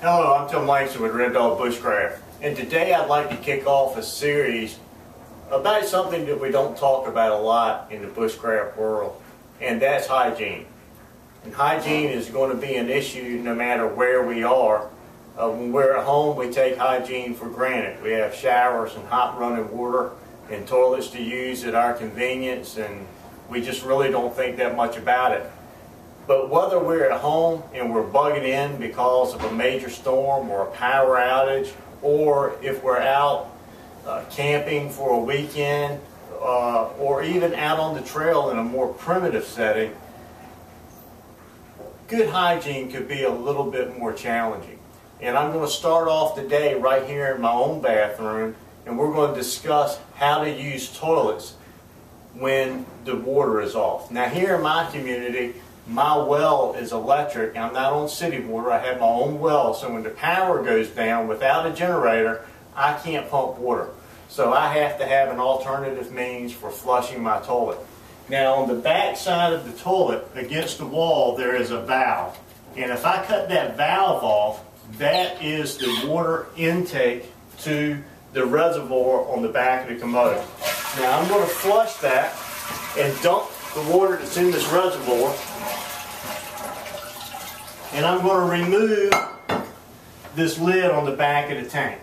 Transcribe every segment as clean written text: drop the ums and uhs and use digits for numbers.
Hello, I'm Tim Langston with Red Dog Bushcraft, and today I'd like to kick off a series about something that we don't talk about a lot in the bushcraft world, and that's hygiene. And hygiene is going to be an issue no matter where we are. When we're at home, we take hygiene for granted. We have showers and hot running water and toilets to use at our convenience, and we just really don't think that much about it. But whether we're at home and we're bugging in because of a major storm or a power outage, or if we're out camping for a weekend, or even out on the trail in a more primitive setting, good hygiene could be a little bit more challenging. And I'm going to start off today right here in my own bathroom, and we're going to discuss how to use toilets when the water is off. Now here in my community, my well is electric. I'm not on city water. I have my own well, so when the power goes down without a generator, I can't pump water. So I have to have an alternative means for flushing my toilet. Now on the back side of the toilet, against the wall, there is a valve. And if I cut that valve off, that is the water intake to the reservoir on the back of the commode. Now I'm going to flush that and dump the water that's in this reservoir, and I'm going to remove this lid on the back of the tank.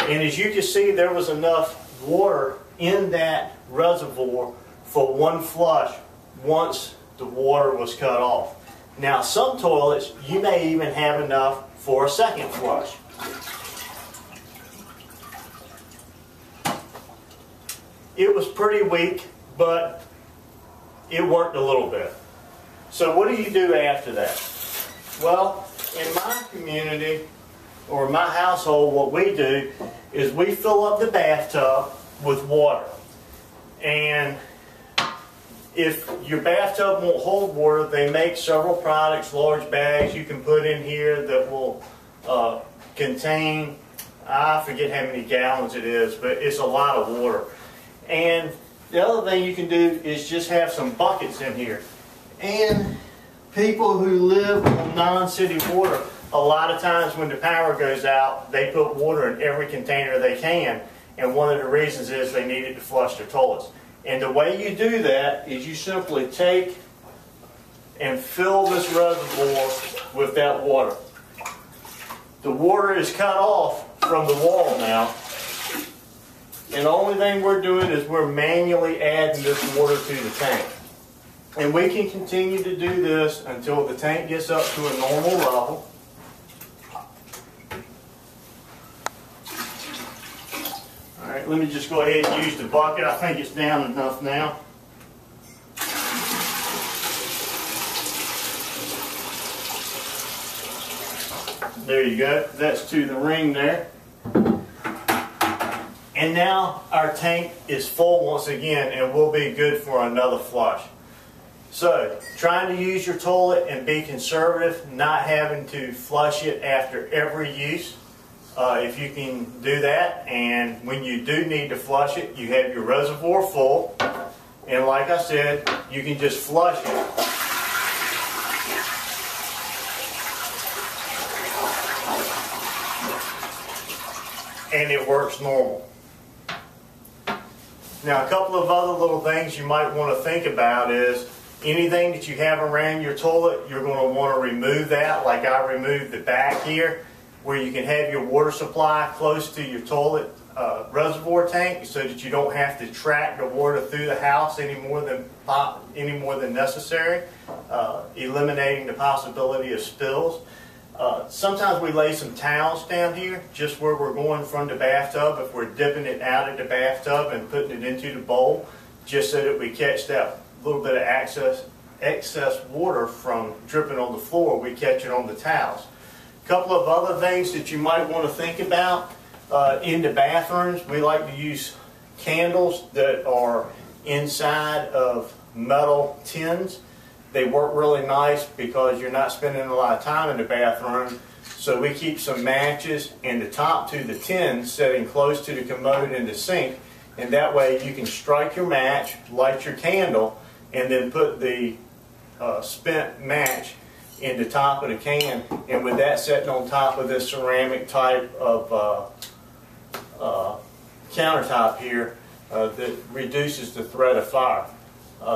And as you can see, there was enough water in that reservoir for one flush once the water was cut off. Now some toilets, you may even have enough for a second flush. It was pretty weak, but it worked a little bit. So what do you do after that? Well, in my community or my household, what we do is we fill up the bathtub with water. And if your bathtub won't hold water, they make several products, large bags you can put in here that will contain, I forget how many gallons it is, but it's a lot of water. And the other thing you can do is just have some buckets in here. And people who live on non-city water, a lot of times when the power goes out, they put water in every container they can. And one of the reasons is they need it to flush their toilets. And the way you do that is you simply take and fill this reservoir with that water. The water is cut off from the wall now. And the only thing we're doing is we're manually adding this water to the tank. And we can continue to do this until the tank gets up to a normal level. Alright, let me just go ahead and use the bucket. I think it's down enough now. There you go. That's to the ring there. And now our tank is full once again, and we'll be good for another flush. So, trying to use your toilet and be conservative, not having to flush it after every use. If you can do that, and when you do need to flush it, you have your reservoir full, and like I said, you can just flush it. And it works normal. Now, a couple of other little things you might want to think about is anything that you have around your toilet, you're going to want to remove that, like I removed the back here, where you can have your water supply close to your toilet reservoir tank so that you don't have to track the water through the house any more than necessary, eliminating the possibility of spills. Sometimes we lay some towels down here just where we're going from the bathtub if we're dipping it out of the bathtub and putting it into the bowl, just so that we catch that little bit of excess water from dripping on the floor. We catch it on the towels. A couple of other things that you might want to think about in the bathrooms. We like to use candles that are inside of metal tins. They work really nice because you're not spending a lot of time in the bathroom. So we keep some matches in the top to the tin sitting close to the commode and the sink, and that way you can strike your match, light your candle, and then put the spent match in the top of the can, and with that sitting on top of this ceramic type of countertop here, that reduces the threat of fire.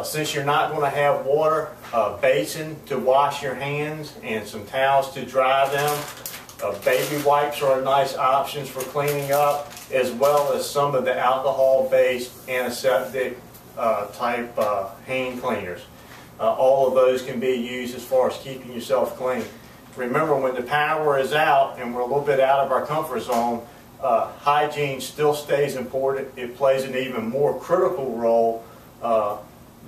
Since you're not going to have water, a basin to wash your hands and some towels to dry them, baby wipes are a nice option for cleaning up, as well as some of the alcohol-based antiseptic type hand cleaners. All of those can be used as far as keeping yourself clean. Remember, when the power is out and we're a little bit out of our comfort zone, hygiene still stays important. It plays an even more critical role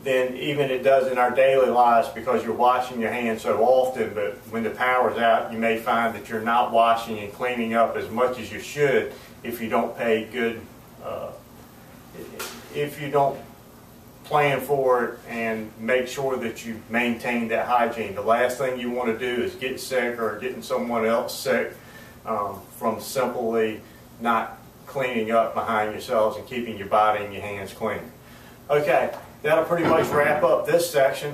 than even it does in our daily lives, because you're washing your hands so often. But when the power's out, you may find that you're not washing and cleaning up as much as you should if you don't pay good, if you don't plan for it and make sure that you maintain that hygiene. The last thing you want to do is get sick or getting someone else sick from simply not cleaning up behind yourselves and keeping your body and your hands clean. Okay, that'll pretty much wrap up this section.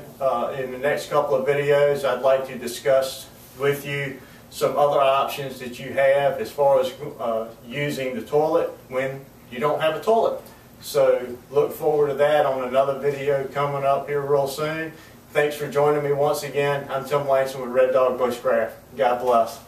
In the next couple of videos, I'd like to discuss with you some other options that you have as far as using the toilet when you don't have a toilet. So look forward to that on another video coming up here real soon. Thanks for joining me once again. I'm Tim Langston with Red Dog Bushcraft. God bless.